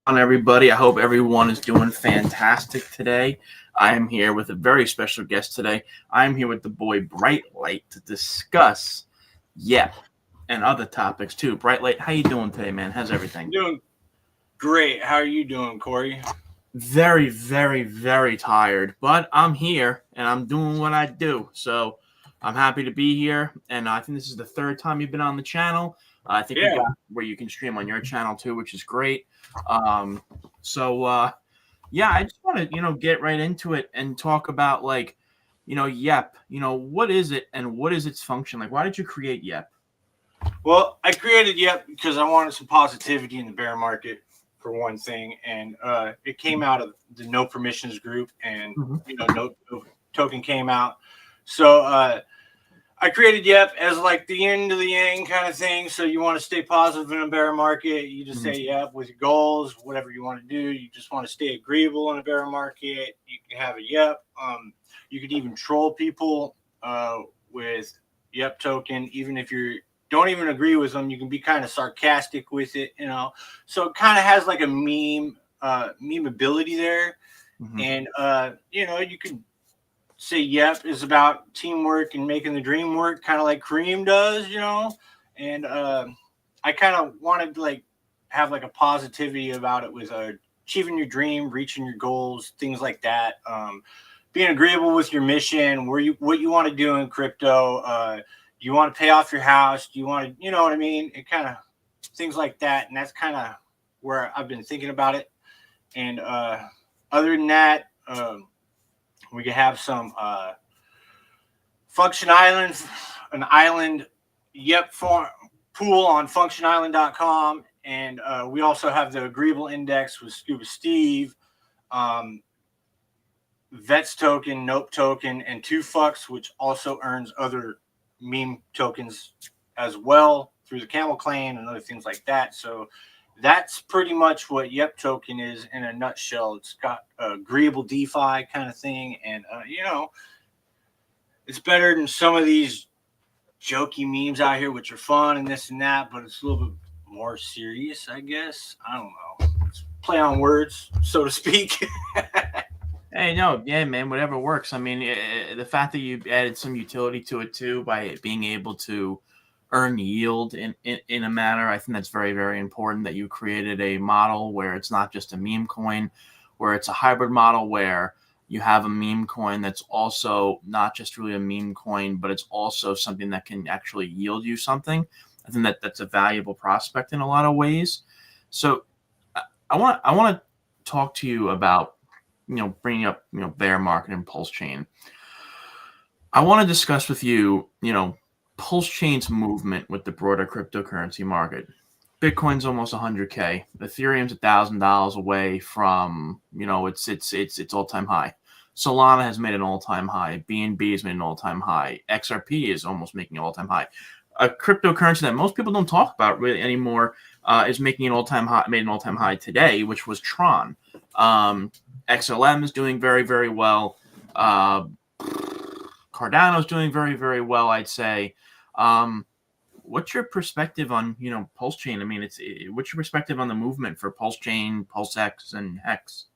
on, everybody? I hope everyone is doing fantastic today. I am here with a very special guest today. I'm here with the boy Bright Light to discuss Yep and other topics too. Bright Light, how you doing today, man? How's everything? Doing great. How are you doing, Corey? Very, very, very tired, but I'm here and I'm doing what I do. So I'm happy to be here. And I think this is the third time you've been on the channel. I think we Yeah. got where you can stream on your channel too, which is great. Um, so yeah, I just want to get right into it and talk about Yep. What is it and what is its function? Like, why did you create Yep? Well, I created Yep because I wanted some positivity in the bear market for one thing, and it came out of the No Permissions group, and no token came out. So I created Yep as like the yin to the yang kind of thing. So you want to stay positive in a bear market, you just say Yep with your goals, whatever you want to do. You just want to stay agreeable in a bear market. You can have a Yep. You could even troll people with Yep token, even if you don't even agree with them. You can be kind of sarcastic with it, So it kind of has like a meme ability there, and you can say Yep is about teamwork and making the dream work, kind of like Cream does, And I kind of wanted to like have like a positivity about it with achieving your dream, reaching your goals, things like that. Being agreeable with your mission, what you want to do in crypto. Do you want to pay off your house? Do you want to, you know what I mean? It kind of things like that, and that's kind of where I've been thinking about it. And other than that, we could have some Function Island, an island Yep pool on functionisland.com. And we also have the Agreeable Index with Scuba Steve, Vets token, Nope token, and 2Fucks, which also earns other meme tokens as well through the Camel Clan and other things like that. So that's pretty much what Yep token is in a nutshell. It's got agreeable DeFi kind of thing, and it's better than some of these jokey memes out here, which are fun and this and that, but it's a little bit more serious, I guess. I don't know. It's play on words, so to speak. Hey, no, yeah, man, whatever works. I mean, the fact that you added some utility to it too by being able to earn yield in a manner, I think that's very, very important. That you created a model where it's not just a meme coin, where it's a hybrid model where you have a meme coin that's also not just really a meme coin, but it's also something that can actually yield you something. I think that's a valuable prospect in a lot of ways. So I want to talk to you about bringing up, bear market and Pulsechain. I want to discuss with you, Pulsechain's movement with the broader cryptocurrency market. Bitcoin's almost 100K. Ethereum's $1,000 away from, its all-time high. Solana has made an all-time high. BNB has made an all-time high. XRP is almost making an all-time high. A cryptocurrency that most people don't talk about really anymore is making an all-time high. Made an all-time high today, which was Tron. XLM is doing very, very well. Cardano's doing very, very well, I'd say. What's your perspective on, Pulsechain? I mean, what's your perspective on the movement for Pulsechain, PulseX, and Hex?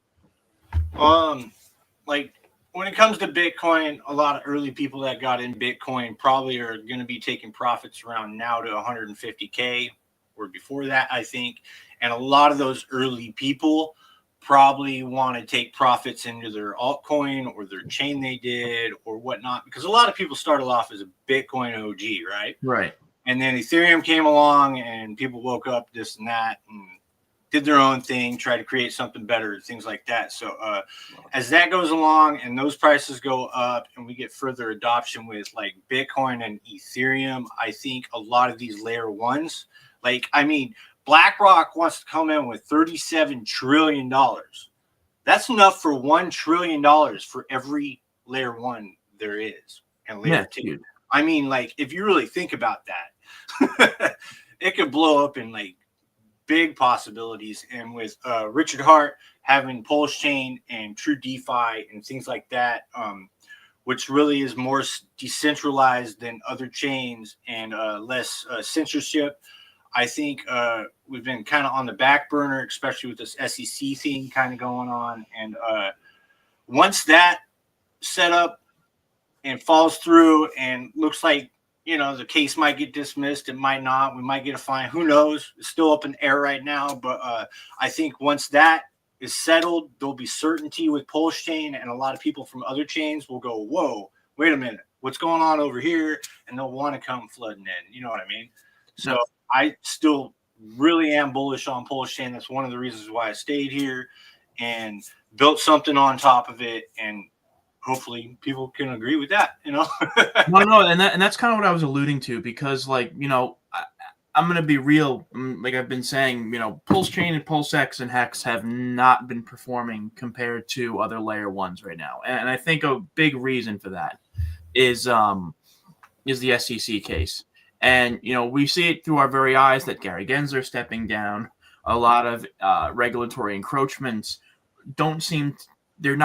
Like when it comes to Bitcoin, a lot of early people that got in Bitcoin probably are going to be taking profits around now to 150K or before that, I think. And a lot of those early people probably want to take profits into their altcoin or their chain they did or whatnot, because a lot of people started off as a Bitcoin OG, right? Right. And then Ethereum came along and people woke up this and that and did their own thing, tried to create something better, things like that. So as that goes along and those prices go up and we get further adoption with like Bitcoin and Ethereum, I think a lot of these layer ones, BlackRock wants to come in with $37 trillion. That's enough for $1 trillion for every layer one there is. And layer two. Dude. I mean, like, if you really think about that, it could blow up in like big possibilities. And with Richard Hart having Pulsechain and True DeFi and things like that, which really is more decentralized than other chains and less censorship, I think we've been kind of on the back burner, especially with this SEC thing kind of going on. And once that set up and falls through and looks like, the case might get dismissed, it might not. We might get a fine. Who knows? It's still up in the air right now. But I think once that is settled, there'll be certainty with Pulsechain, and a lot of people from other chains will go, whoa, wait a minute, what's going on over here? And they'll want to come flooding in. You know what I mean? So I still really am bullish on Pulsechain. That's one of the reasons why I stayed here and built something on top of it. And hopefully people can agree with that, No, and that's kind of what I was alluding to, because I'm going to be real. Like I've been saying, Pulsechain and PulseX and Hex have not been performing compared to other layer ones right now. And I think a big reason for that is the SEC case. And, we see it through our very eyes that Gary Gensler stepping down. A lot of regulatory encroachments don't seem they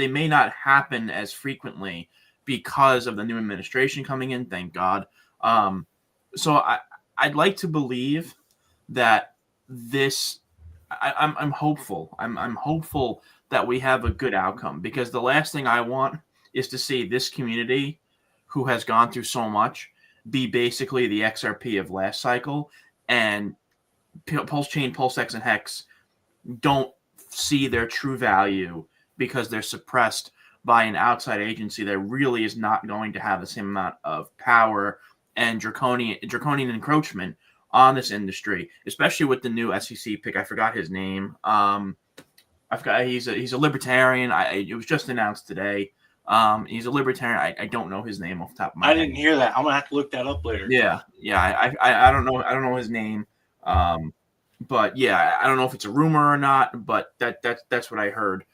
may not happen as frequently because of the new administration coming in. Thank God. So I'd like to believe that this. I'm hopeful. I'm hopeful that we have a good outcome, because the last thing I want is to see this community, who has gone through so much, be basically the XRP of last cycle, and Pulsechain, PulseX, and Hex don't see their true value because they're suppressed by an outside agency that really is not going to have the same amount of power and draconian encroachment on this industry, especially with the new SEC pick. I forgot his name. He's a libertarian. It was just announced today. He's a libertarian. I don't know his name off the top of my head. I didn't hear that. I'm gonna have to look that up later. Yeah. I don't know. I don't know his name. But yeah, I don't know if it's a rumor or not, but that's what I heard.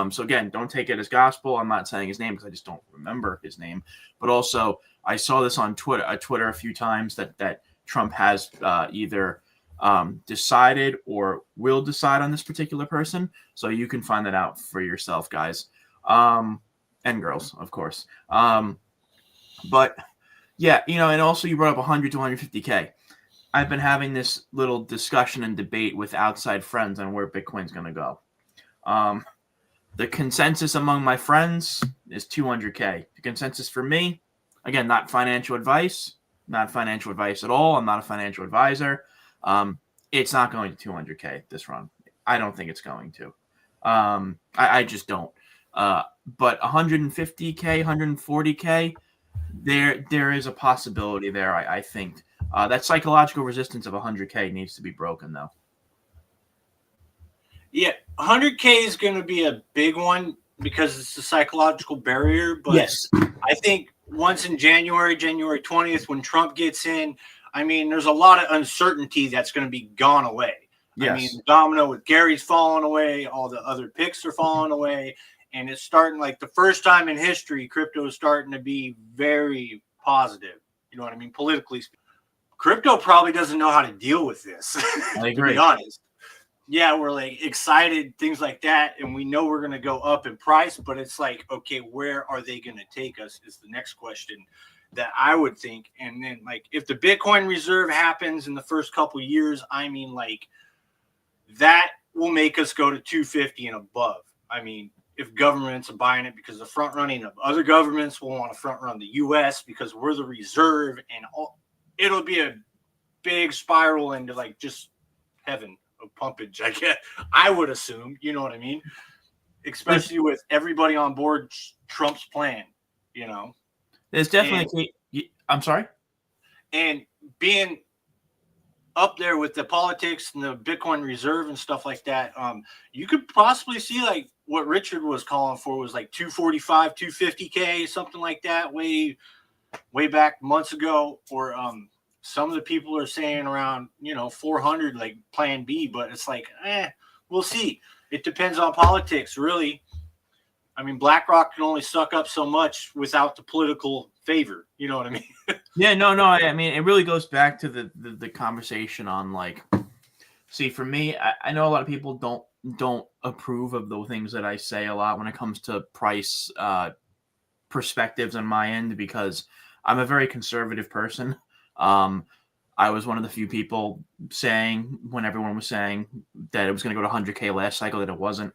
So again, don't take it as gospel. I'm not saying his name because I just don't remember his name. But also, I saw this on Twitter a few times that Trump has either decided or will decide on this particular person. So you can find that out for yourself, guys, and girls, of course. But yeah, and also you brought up 100 to 150K. I've been having this little discussion and debate with outside friends on where Bitcoin's going to go. The consensus among my friends is 200K. The consensus for me, again, not financial advice at all. I'm not a financial advisor. It's not going to 200K this run. I don't think it's going to. I just don't. But 150K, 140K, there is a possibility there, I think. That psychological resistance of 100K needs to be broken, though. Yeah, 100K is going to be a big one because it's a psychological barrier. But yes, I think once in January 20th, when Trump gets in, I mean, there's a lot of uncertainty that's going to be gone away. Yes. I mean, the domino with Gary's falling away, all the other picks are falling away, and it's starting like the first time in history, crypto is starting to be very positive. You know what I mean? Politically speaking. Crypto probably doesn't know how to deal with this. I agree. To be honest. Yeah, we're like excited, things like that, and we know we're going to go up in price, but it's like, okay, where are they going to take us is the next question that I would think. And then, like, if the Bitcoin reserve happens in the first couple of years, I mean, like, that will make us go to 250 and above. I mean, if governments are buying it, because the front running of other governments will want to front run the U.S. because we're the reserve, and it'll be a big spiral into like just heaven of pumpage, I guess. I would assume, you know what I mean? Especially with everybody on board Trump's plan, There's definitely I'm sorry? And being up there with the politics and the Bitcoin reserve and stuff like that, you could possibly see like what Richard was calling for was like 245, 250K, something like that, way back months ago. Or some of the people are saying around 400, like plan B, but it's like we'll see. It depends on politics, really. I mean, BlackRock can only suck up so much without the political favor. You know what I mean? Yeah, no. I mean, it really goes back to the conversation on like, see, for me, I know a lot of people don't approve of the things that I say a lot when it comes to price perspectives on my end, because I'm a very conservative person. I was one of the few people saying, when everyone was saying that it was going to go to 100K last cycle, that it wasn't.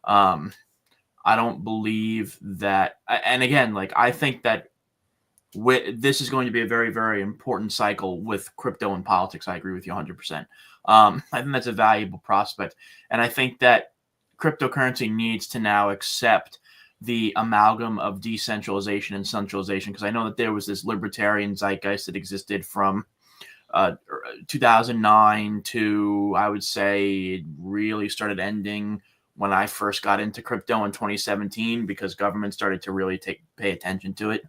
I don't believe that. And again, like, I think that this is going to be a very, very important cycle with crypto and politics. I agree with you 100%. I think that's a valuable prospect. And I think that cryptocurrency needs to now accept the amalgam of decentralization and centralization, because I know that there was this libertarian zeitgeist that existed from 2009 to, I would say, it really started ending when I first got into crypto in 2017, because government started to really pay attention to it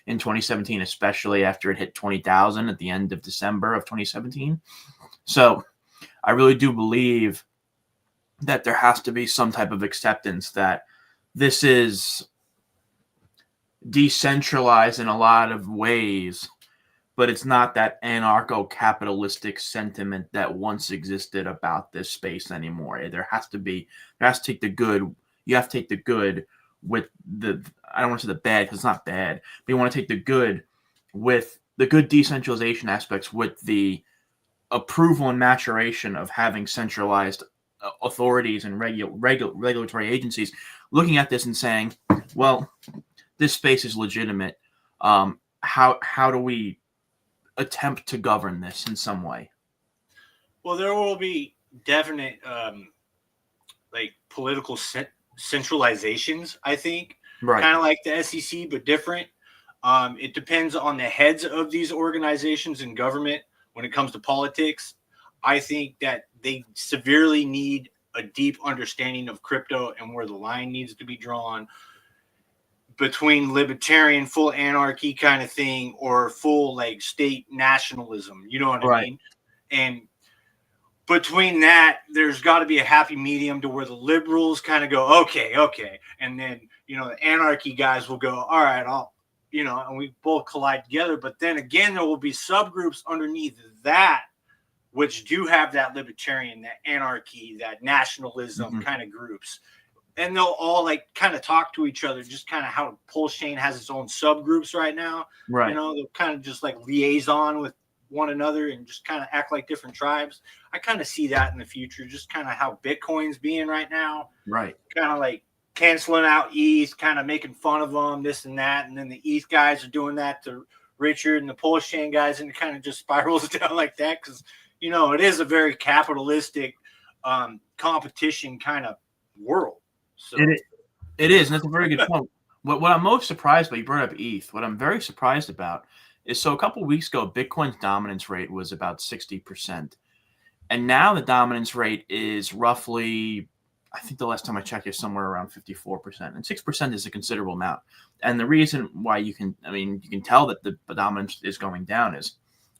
in 2017, especially after it hit 20,000 at the end of December of 2017. So I really do believe that there has to be some type of acceptance that this is decentralized in a lot of ways, but it's not that anarcho-capitalistic sentiment that once existed about this space anymore. There has to take the good. You have to take the good with the, I don't want to say the bad, because it's not bad, but you want to take the good with the good decentralization aspects, with the approval and maturation of having centralized authorities and regulatory agencies looking at this and saying, well, this space is legitimate. How do we attempt to govern this in some way? Well, there will be definite like political centralizations, I think. Right. Kind of like the SEC, but different. It depends on the heads of these organizations and government when it comes to politics. I think that they severely need a deep understanding of crypto and where the line needs to be drawn between libertarian, full anarchy kind of thing, or full like state nationalism. You know what I mean? And between that, there's got to be a happy medium to where the liberals kind of go, okay. And then, the anarchy guys will go, all right, and we both collide together. But then again, there will be subgroups underneath that, which do have that libertarian, that anarchy, that nationalism kind of groups. And they'll all like kind of talk to each other, just kind of how Pulsechain has its own subgroups right now. Right. They'll kind of just like liaison with one another and just kind of act like different tribes. I kind of see that in the future, just kind of how Bitcoin's being right now. Right. Kind of like canceling out ETH, kind of making fun of them, this and that. And then the ETH guys are doing that to Richard and the Pulsechain guys, and it kind of just spirals down like that because, it is a very capitalistic competition kind of world. So it is, and that's a very good point. What I'm most surprised by, you brought up ETH. What I'm very surprised about is, so a couple of weeks ago, Bitcoin's dominance rate was about 60%. And now the dominance rate is roughly, I think the last time I checked, is somewhere around 54%. And 6% is a considerable amount. And the reason why you can tell that the dominance is going down is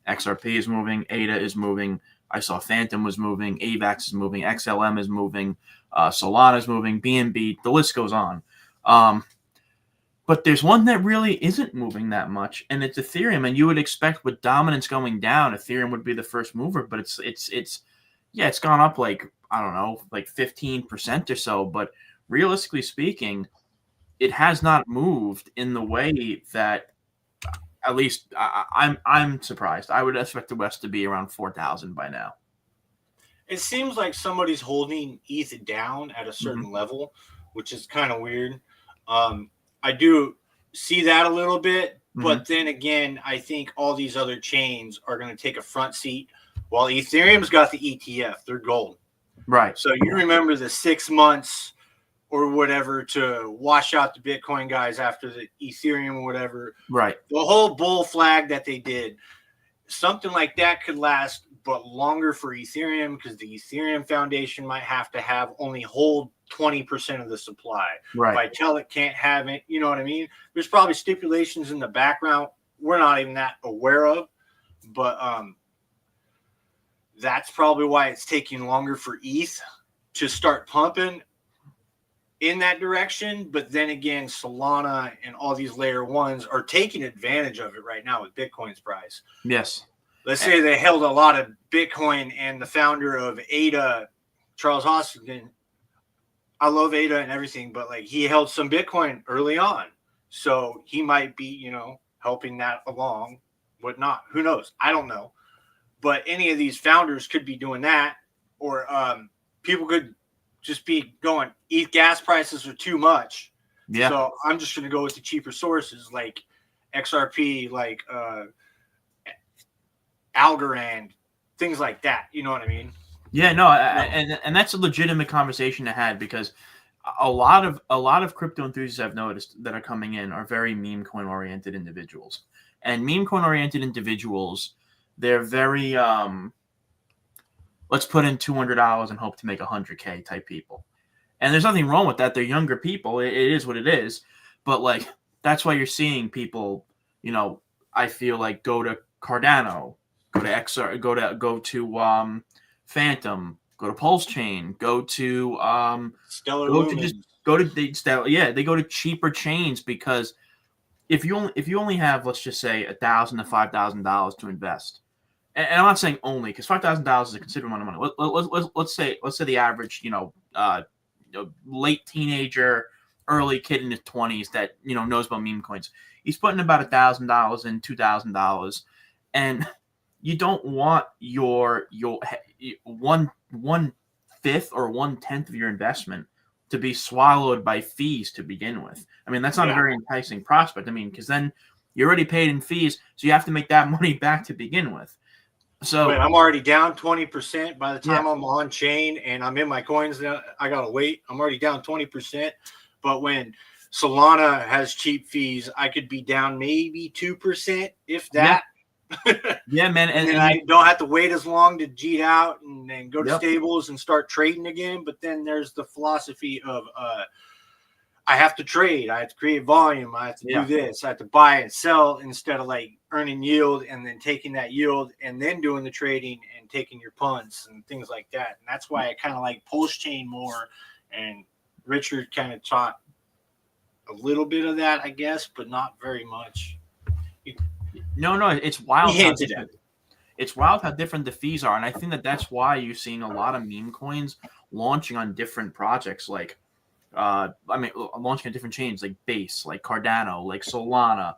XRP is moving, ADA is moving, I saw Phantom was moving, AVAX is moving, XLM is moving, Solana is moving, BNB, the list goes on. But there's one that really isn't moving that much, and it's Ethereum. And you would expect, with dominance going down, Ethereum would be the first mover. But it's gone up like, I don't know, like 15% or so. But realistically speaking, it has not moved in the way that, at least I'm surprised. I would expect the West to be around 4,000 by now. It seems like somebody's holding ETH down at a certain level, which is kind of weird. I do see that a little bit, but then again, I think all these other chains are going to take a front seat, while Ethereum's got the ETF. They're gold. Right. So you remember the 6 months or whatever to wash out the Bitcoin guys after the Ethereum or whatever. Right. The whole bull flag that they did. Something like that could last but longer for Ethereum, because the Ethereum Foundation might have to only hold 20% of the supply. Right. Vitalik can't have it. You know what I mean? There's probably stipulations in the background we're not even that aware of, but that's probably why it's taking longer for ETH to start pumping in that direction. But then again, Solana and all these layer ones are taking advantage of it right now with Bitcoin's price. Yes. Let's say they held a lot of Bitcoin, and the founder of ADA, Charles Hoskinson, I love ADA and everything, but like, he held some Bitcoin early on. So he might be, helping that along, whatnot. Who knows? I don't know. But any of these founders could be doing that, or people could just be going, ETH gas prices are too much. Yeah. So I'm just going to go with the cheaper sources like XRP, like Algorand, things like that. You know what I mean? Yeah, no, and that's a legitimate conversation to have, because a lot of crypto enthusiasts I've noticed that are coming in are very meme coin oriented individuals. And meme coin oriented individuals, they're very let's put in $200 and hope to make $100K type people. And there's nothing wrong with that. They're younger people. It is what it is. But like, that's why you're seeing people, I feel like go to Cardano, go to XR, go to Phantom, go to Pulsechain, go to Stellar go Lumen. to just go to they go to cheaper chains, because if you only have, let's just say, $1,000 to $5,000 to invest, and I'm not saying only, because $5,000 is a considerable amount of money. Let's say the average late teenager, early kid in his 20s that knows about meme coins, he's putting about $1,000 and $2,000, and you don't want your 1/5 or 1/10 of your investment to be swallowed by fees to begin with. I mean, that's not a very enticing prospect. I mean, because then you're already paid in fees, so you have to make that money back to begin with. So but I'm already down 20% by the time I'm on chain and I'm in my coins. Now I gotta wait. I'm already down 20%. But when Solana has cheap fees, I could be down maybe 2%, if that. Yeah, man, and I don't have to wait as long to G out and then go to stables and start trading again. But then there's the philosophy of I have to trade. I have to create volume. I have to do this. I have to buy and sell instead of like earning yield and then taking that yield and then doing the trading and taking your punts and things like that. And that's why I kind of like Pulsechain more. And Richard kind of taught a little bit of that, I guess, but not very much. No, it's wild. It's wild how different the fees are. And I think that's why you're seeing a lot of meme coins launching on different projects, like launching on different chains like Base, like Cardano, like Solana,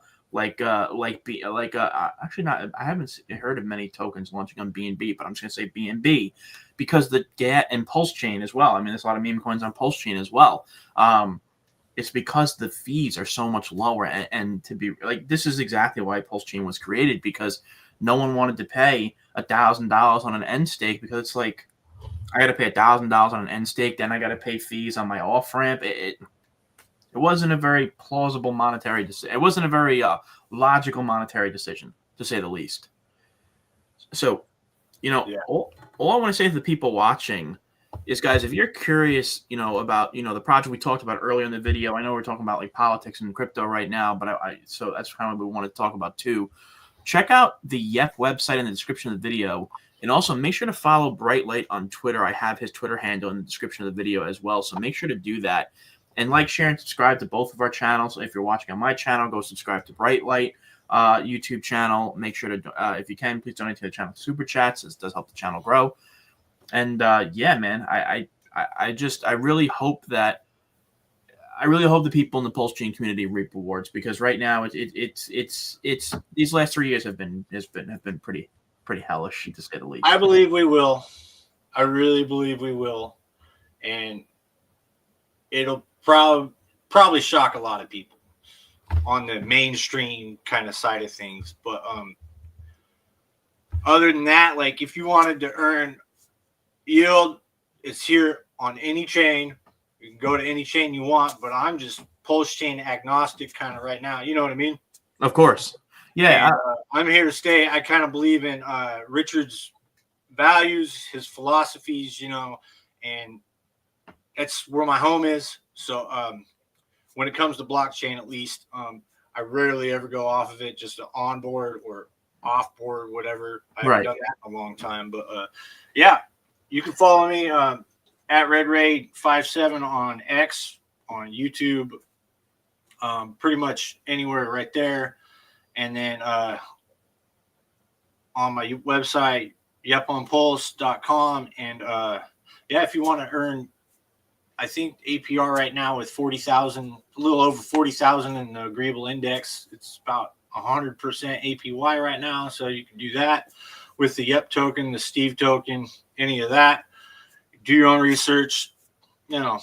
actually not. I haven't heard of many tokens launching on BNB, but I'm just gonna say BNB because the GAT and Pulsechain as well. I mean, there's a lot of meme coins on Pulsechain as well. It's because the fees are so much lower, and to be like, this is exactly why Pulsechain was created, because no one wanted to pay $1,000 on an end stake, because it's like, I got to pay $1,000 on an end stake, then I got to pay fees on my off ramp. It wasn't a very plausible monetary decision. It wasn't a very logical monetary decision, to say the least. So, all I want to say to the people watching is, guys, if you're curious, about the project we talked about earlier in the video. I know we're talking about like politics and crypto right now, but so that's kind of what we want to talk about too. Check out the YEP website in the description of the video. And also make sure to follow Brightlight on Twitter. I have his Twitter handle in the description of the video as well. So make sure to do that. And like, share, and subscribe to both of our channels. If you're watching on my channel, go subscribe to Brightlight YouTube channel. Make sure to, if you can, please donate to the channel super chats. This does help the channel grow. And yeah, man, I really hope the people in the Pulsechain community reap rewards, because right now it's these last 3 years have been pretty hellish, to say the least. I believe we will. I really believe we will. And it'll probably shock a lot of people on the mainstream kind of side of things. But other than that, like, if you wanted to earn yield, it's here on any chain. You can go to any chain you want, but I'm just Pulsechain agnostic kind of right now. You know what I mean? Of course. Yeah, and, I'm here to stay. I kind of believe in Richard's values, his philosophies, and that's where my home is. So when it comes to blockchain, at least, I rarely ever go off of it, just on board or off board, whatever. I haven't done that in a long time. But yeah, you can follow me at RedRay57 on X, on YouTube, pretty much anywhere right there. And then on my website, yeponpulse.com. And yeah, if you want to earn, I think APR right now with 40,000, a little over 40,000 in the agreeable index, it's about 100% APY right now. So you can do that. with the Yep token, the Steve token, any of that. Do your own research. Yeah.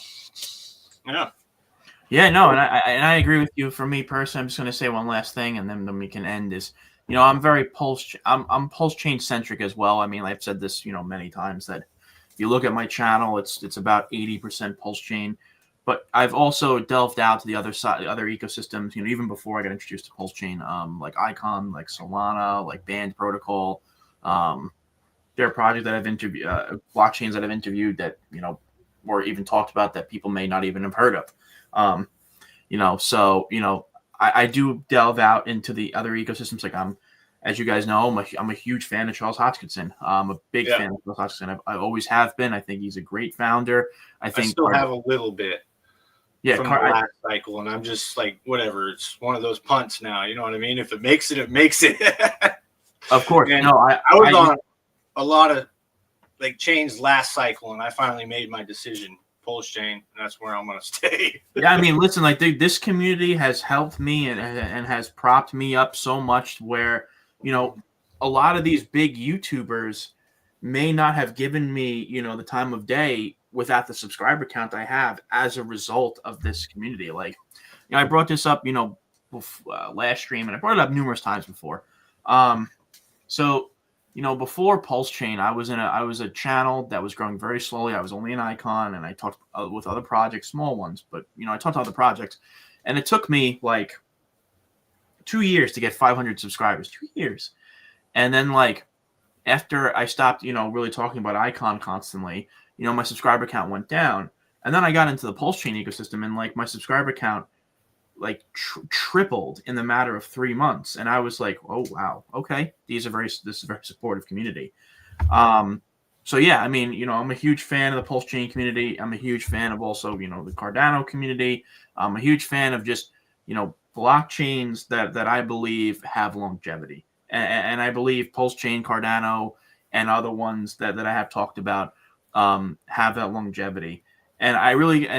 Yeah, no, and I agree with you. For me personally, I'm just going to say one last thing, and then we can end. Is I'm very I'm Pulsechain centric as well. I mean, I've said this many times that if you look at my channel, it's about 80% Pulsechain, but I've also delved out to the other side, the other ecosystems. Even before I got introduced to Pulsechain, like Icon, like Solana, like Band Protocol. There are projects that I've interviewed, blockchains that I've interviewed that or even talked about that people may not even have heard of. I do delve out into the other ecosystems. Like as you guys know, I'm a huge fan of Charles Hoskinson. I'm a big fan of Charles Hoskinson. I always have been. I think he's a great founder. I still have a little bit. Yeah, from the last cycle, and I'm just like, whatever. It's one of those punts now. You know what I mean? If it makes it, it makes it. Of course. And no, I was on a lot of like chains last cycle, and I finally made my decision. Pulsechain, and that's where I'm gonna stay. Yeah, I mean, listen, like this community has helped me and has propped me up so much where a lot of these big YouTubers may not have given me the time of day without the subscriber count I have as a result of this community. Like I brought this up last stream, and I brought it up numerous times before. Before Pulsechain, I was a channel that was growing very slowly. I was only an icon, and I talked with other projects, small ones, but I talked to other projects, and it took me like 2 years to get 500 subscribers. 2 years, and then like after I stopped, really talking about icon constantly, my subscriber count went down, and then I got into the Pulsechain ecosystem, and like my subscriber count like tripled in the matter of 3 months, and I was like, oh wow, okay, this is a very supportive community. So yeah, I mean, I'm a huge fan of the Pulsechain community. I'm a huge fan of also the Cardano community. I'm a huge fan of just blockchains that I believe have longevity, and I believe Pulsechain, Cardano, and other ones that I have talked about have that longevity. And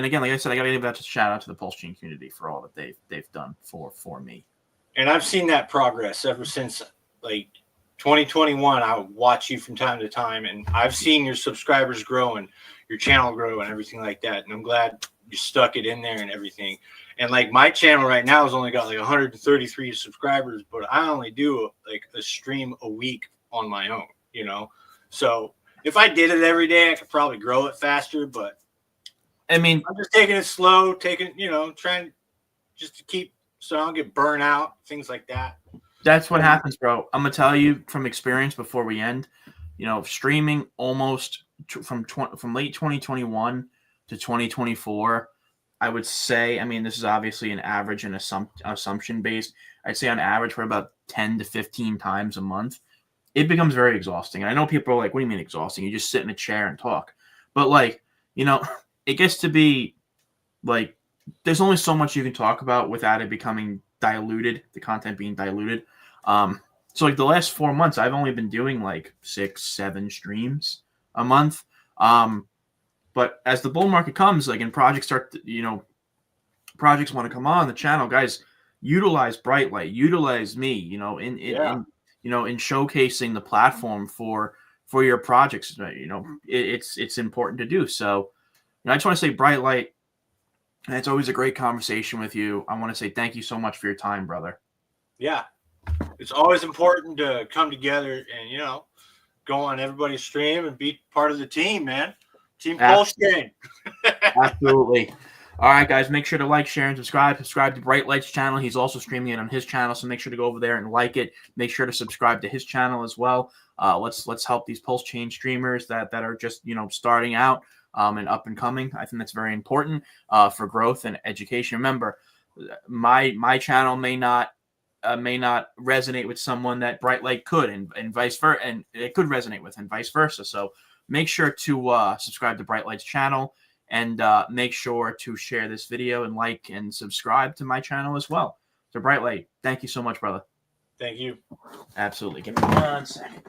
again, like I said, I got to give that a shout out to the Pulsechain community for all that they've done for me. And I've seen that progress ever since like 2021. I watch you from time to time, and I've seen your subscribers grow and your channel grow and everything like that. And I'm glad you stuck it in there and everything. And like my channel right now has only got like 133 subscribers, but I only do like a stream a week on my own, So if I did it every day, I could probably grow it faster, but I mean, I'm just taking it slow, trying just to keep so I don't get burnt out, things like that. That's what happens, bro. I'm gonna tell you from experience before we end. Streaming almost from late 2021 to 2024, I would say. I mean, this is obviously an average and assumption based. I'd say on average for about 10 to 15 times a month. It becomes very exhausting. And I know people are like, "What do you mean exhausting? You just sit in a chair and talk." But like, it gets to be like there's only so much you can talk about without it becoming diluted, the content being diluted. So like the last 4 months, I've only been doing like 6-7 streams a month. But as the bull market comes, like and projects start, projects want to come on the channel, guys, utilize Brightlight, utilize me, in showcasing the platform for your projects. It's important to do. So I just want to say Brightlight, and it's always a great conversation with you. I want to say thank you so much for your time, brother. Yeah. It's always important to come together and, go on everybody's stream and be part of the team, man. Team Pulsechain. Absolutely. All right, guys, make sure to like, share, and subscribe. Subscribe to Brightlight's channel. He's also streaming it on his channel, so make sure to go over there and like it. Make sure to subscribe to his channel as well. Let's help these Pulsechain streamers that are just starting out and up and coming. I think that's very important for growth and education. Remember, my channel may not resonate with someone that Brightlight could, and vice versa, and it could resonate with, and vice versa. So make sure to subscribe to Brightlight's channel, and make sure to share this video and like and subscribe to my channel as well. So Brightlight, thank you so much, brother. Thank you. Absolutely. Give me 1 second.